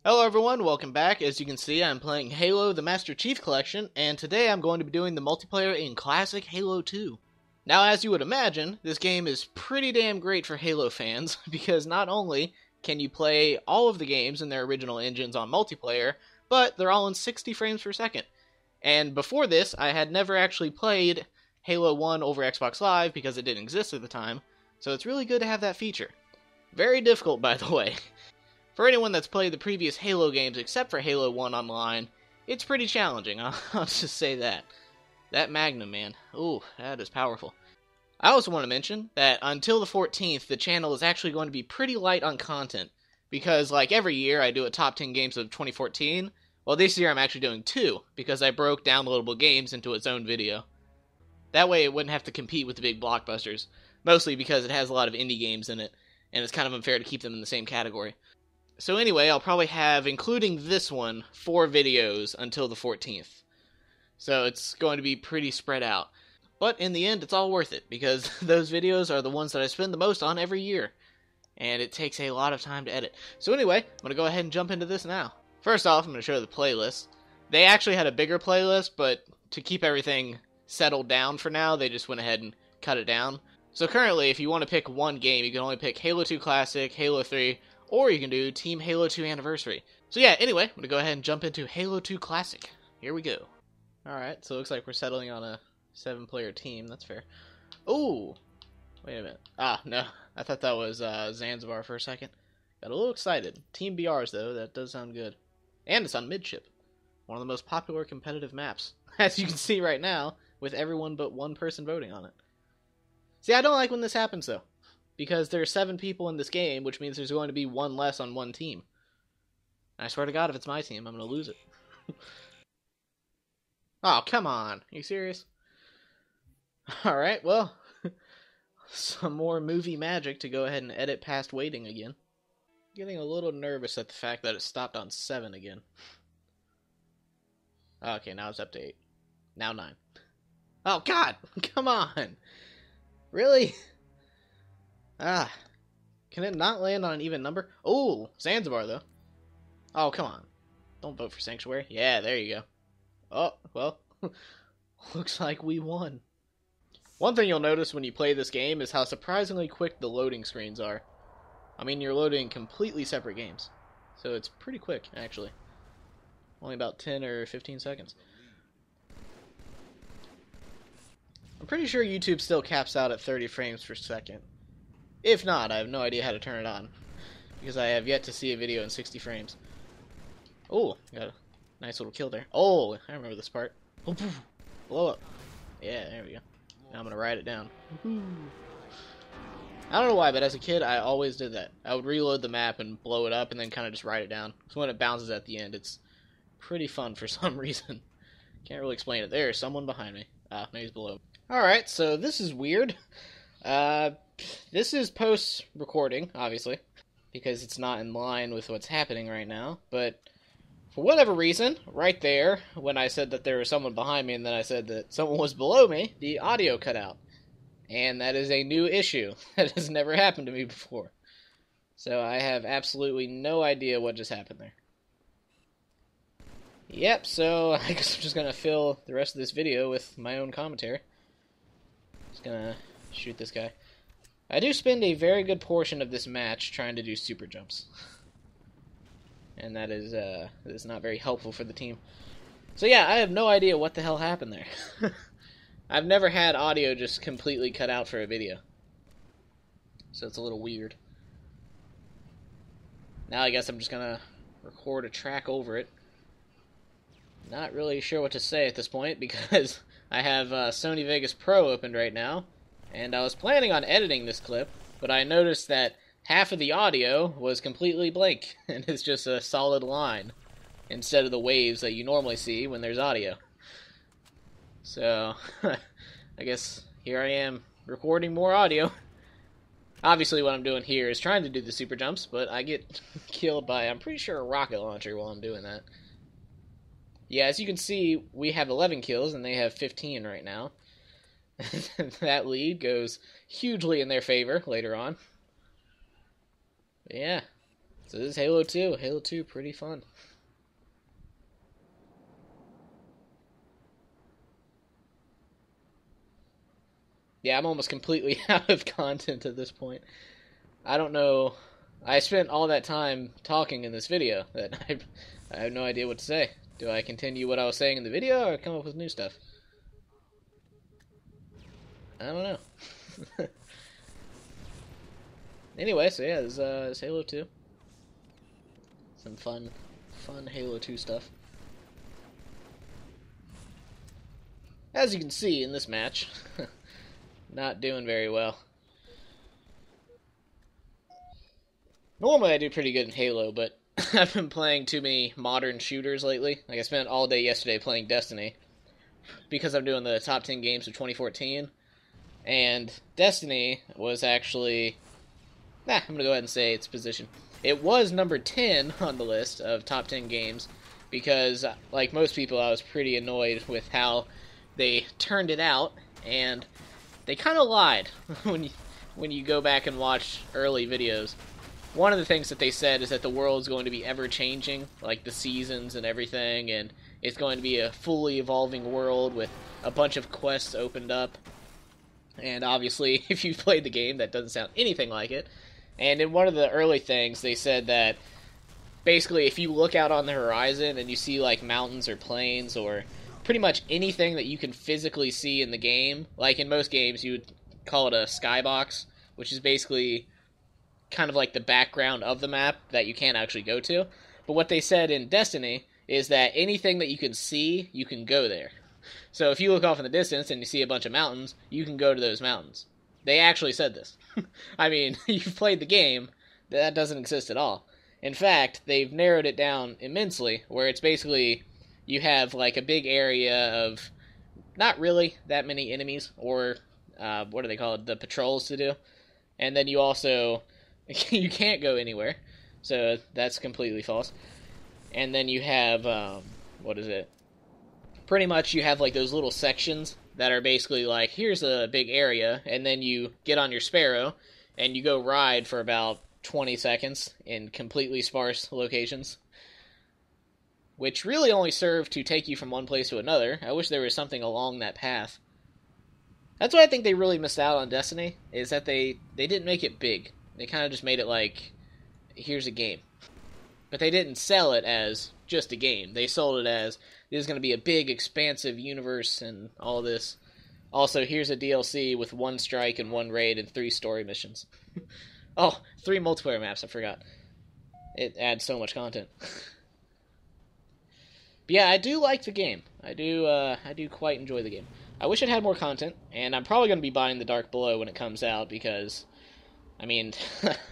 Hello everyone, welcome back. As you can see, I'm playing Halo the Master Chief Collection, and today I'm going to be doing the multiplayer in Classic Halo 2. Now, as you would imagine, this game is pretty damn great for Halo fans, because not only can you play all of the games in their original engines on multiplayer, but they're all in 60 frames per second. And before this, I had never actually played Halo 1 over Xbox Live, because it didn't exist at the time, so it's really good to have that feature. Very difficult, by the way. For anyone that's played the previous Halo games except for Halo 1 online, it's pretty challenging, I'll just say that. That Magnum, man. Ooh, that is powerful. I also want to mention that until the 14th, the channel is actually going to be pretty light on content, because like every year I do a top 10 games of 2014, well this year I'm actually doing 2, because I broke downloadable games into its own video. That way it wouldn't have to compete with the big blockbusters, mostly because it has a lot of indie games in it, and it's kind of unfair to keep them in the same category. So anyway, I'll probably have, including this one, 4 videos until the 14th. So it's going to be pretty spread out. But in the end, it's all worth it, because those videos are the ones that I spend the most on every year. And it takes a lot of time to edit. So anyway, I'm going to go ahead and jump into this now. First off, I'm going to show the playlist. They actually had a bigger playlist, but to keep everything settled down for now, they just went ahead and cut it down. So currently, if you want to pick one game, you can only pick Halo 2 Classic, Halo 3, or you can do Team Halo 2 Anniversary. So yeah, anyway, I'm going to go ahead and jump into Halo 2 Classic. Here we go. Alright, so it looks like we're settling on a 7-player team. That's fair. Ooh! Wait a minute. Ah, no. I thought that was Zanzibar for a second. Got a little excited. Team BRs, though. That does sound good. And it's on Midship. One of the most popular competitive maps. As you can see right now, with everyone but one person voting on it. See, I don't like when this happens, though. Because there are 7 people in this game, which means there's going to be one less on one team. And I swear to God, if it's my team, I'm going to lose it. Oh, come on. Are you serious? Alright, well. Some more movie magic to go ahead and edit past waiting again. Getting a little nervous at the fact that it stopped on 7 again. Okay, now it's up to 8. Now 9. Oh, God! Come on! Really? Ah. Can it not land on an even number? Oh, Zanzibar, though. Oh, come on. Don't vote for Sanctuary. Yeah, there you go. Oh, well. Looks like we won. One thing you'll notice when you play this game is how surprisingly quick the loading screens are. I mean, you're loading completely separate games. So it's pretty quick, actually. Only about 10 or 15 seconds. I'm pretty sure YouTube still caps out at 30 frames per second. If not, I have no idea how to turn it on, because I have yet to see a video in 60 frames. Oh, got a nice little kill there. Oh, I remember this part. Oh, blow up. Yeah, there we go. Now I'm going to ride it down. I don't know why, but as a kid, I always did that. I would reload the map and blow it up and then kind of just ride it down. So when it bounces at the end, it's pretty fun for some reason. Can't really explain it. There's someone behind me. Ah, maybe he's below. Alright, so this is weird. This is post-recording, obviously, because it's not in line with what's happening right now, but for whatever reason, right there, when I said that there was someone behind me and then I said that someone was below me, the audio cut out. And that is a new issue. That has never happened to me before. So I have absolutely no idea what just happened there. Yep, so I guess I'm just going to fill the rest of this video with my own commentary. Just going to shoot this guy. I do spend a very good portion of this match trying to do super jumps. And that is not very helpful for the team. So yeah, I have no idea what the hell happened there. I've never had audio just completely cut out for a video. So it's a little weird. Now I guess I'm just gonna record a track over it. Not really sure what to say at this point because I have Sony Vegas Pro opened right now. And I was planning on editing this clip, but I noticed that half of the audio was completely blank, and it's just a solid line, instead of the waves that you normally see when there's audio. So, I guess here I am, recording more audio. Obviously what I'm doing here is trying to do the super jumps, but I get killed by, I'm pretty sure, a rocket launcher while I'm doing that. Yeah, as you can see, we have 11 kills, and they have 15 right now. That lead goes hugely in their favor later on. But yeah. So this is Halo 2. Halo 2, pretty fun. Yeah, I'm almost completely out of content at this point. I don't know. I spent all that time talking in this video that I have no idea what to say. Do I continue what I was saying in the video or come up with new stuff? I don't know. Anyway, so yeah, this is Halo 2. Some fun Halo 2 stuff. As you can see in this match, not doing very well. Normally I do pretty good in Halo, but I've been playing too many modern shooters lately. Like I spent all day yesterday playing Destiny because I'm doing the top 10 games of 2014. And Destiny was actually... I'm going to go ahead and say its position. It was number 10 on the list of top 10 games because, like most people, I was pretty annoyed with how they turned it out, and they kind of lied when you go back and watch early videos. One of the things that they said is that the world's going to be ever-changing, like the seasons and everything, and it's going to be a fully evolving world with a bunch of quests opened up. And obviously, if you've played the game, that doesn't sound anything like it. And in one of the early things, they said that basically if you look out on the horizon and you see like mountains or plains or pretty much anything that you can physically see in the game, like in most games you would call it a skybox, which is basically kind of like the background of the map that you can't actually go to. But what they said in Destiny is that anything that you can see, you can go there. So if you look off in the distance and you see a bunch of mountains, you can go to those mountains. They actually said this. I mean, you've played the game, that doesn't exist at all. In fact, they've narrowed it down immensely, where it's basically, you have like a big area of not really that many enemies, or what do they call it, the patrols to do. And then you also, you can't go anywhere, so that's completely false. And then you have, what is it? Pretty much you have like those little sections that are basically like, here's a big area, and then you get on your Sparrow, and you go ride for about 20 seconds in completely sparse locations, which really only serve to take you from one place to another. I wish there was something along that path. That's what I think they really missed out on Destiny, is that they didn't make it big. They kind of just made it like, here's a game. But they didn't sell it as just a game. They sold it as, this is going to be a big, expansive universe and all this. Also, here's a DLC with 1 strike and 1 raid and 3 story missions. Oh, 3 multiplayer maps, I forgot. It adds so much content. But yeah, I do like the game. I do quite enjoy the game. I wish it had more content, and I'm probably going to be buying The Dark Below when it comes out, because, I mean,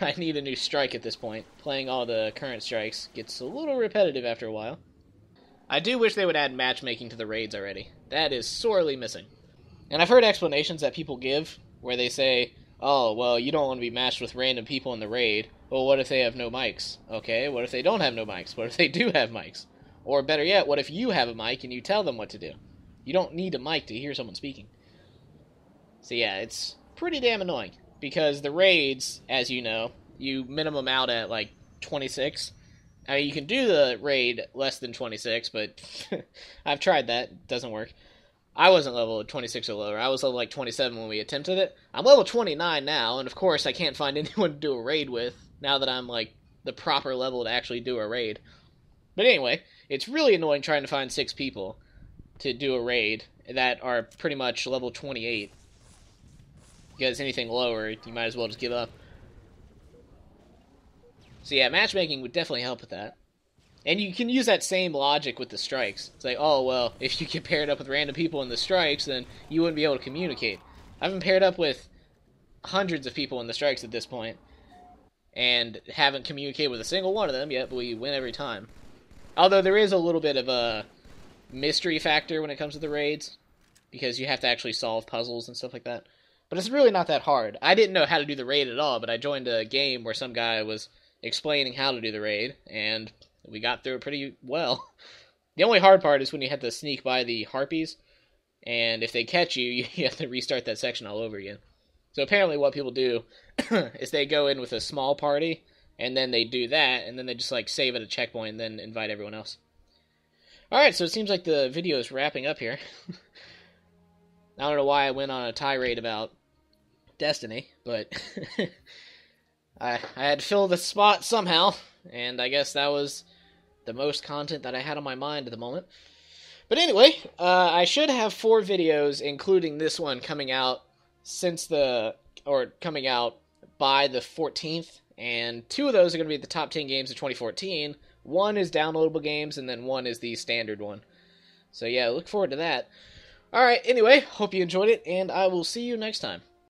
I need a new strike at this point. Playing all the current strikes gets a little repetitive after a while. I do wish they would add matchmaking to the raids already. That is sorely missing. And I've heard explanations that people give where they say, oh, well, you don't want to be matched with random people in the raid. Well, what if they have no mics? Okay, what if they don't have no mics? What if they do have mics? Or better yet, what if you have a mic and you tell them what to do? You don't need a mic to hear someone speaking. So yeah, it's pretty damn annoying. Because the raids, as you know, you minimum out at like 26. I mean, you can do the raid less than 26, but I've tried that. It doesn't work. I wasn't level 26 or lower. I was level like 27 when we attempted it. I'm level 29 now, and of course I can't find anyone to do a raid with now that I'm like the proper level to actually do a raid. But anyway, it's really annoying trying to find 6 people to do a raid that are pretty much level 28. Because anything lower, you might as well just give up. So yeah, matchmaking would definitely help with that. And you can use that same logic with the strikes. It's like, oh, well, if you get paired up with random people in the strikes, then you wouldn't be able to communicate. I've been paired up with hundreds of people in the strikes at this point, and haven't communicated with a single one of them yet, but we win every time. Although there is a little bit of a mystery factor when it comes to the raids, because you have to actually solve puzzles and stuff like that. But it's really not that hard. I didn't know how to do the raid at all, but I joined a game where some guy was explaining how to do the raid, and we got through it pretty well. The only hard part is when you have to sneak by the harpies, and if they catch you, you have to restart that section all over again. So apparently what people do is they go in with a small party, and then they do that, and then they just like save at a checkpoint and then invite everyone else. Alright, so it seems like the video is wrapping up here. I don't know why I went on a tirade about Destiny, but I had to fill the spot somehow, and I guess that was the most content that I had on my mind at the moment. But anyway, I should have 4 videos, including this one, coming out coming out by the 14th, and 2 of those are going to be the top 10 games of 2014. 1 is downloadable games, and then 1 is the standard one. So yeah, look forward to that. Alright, anyway, hope you enjoyed it, and I will see you next time.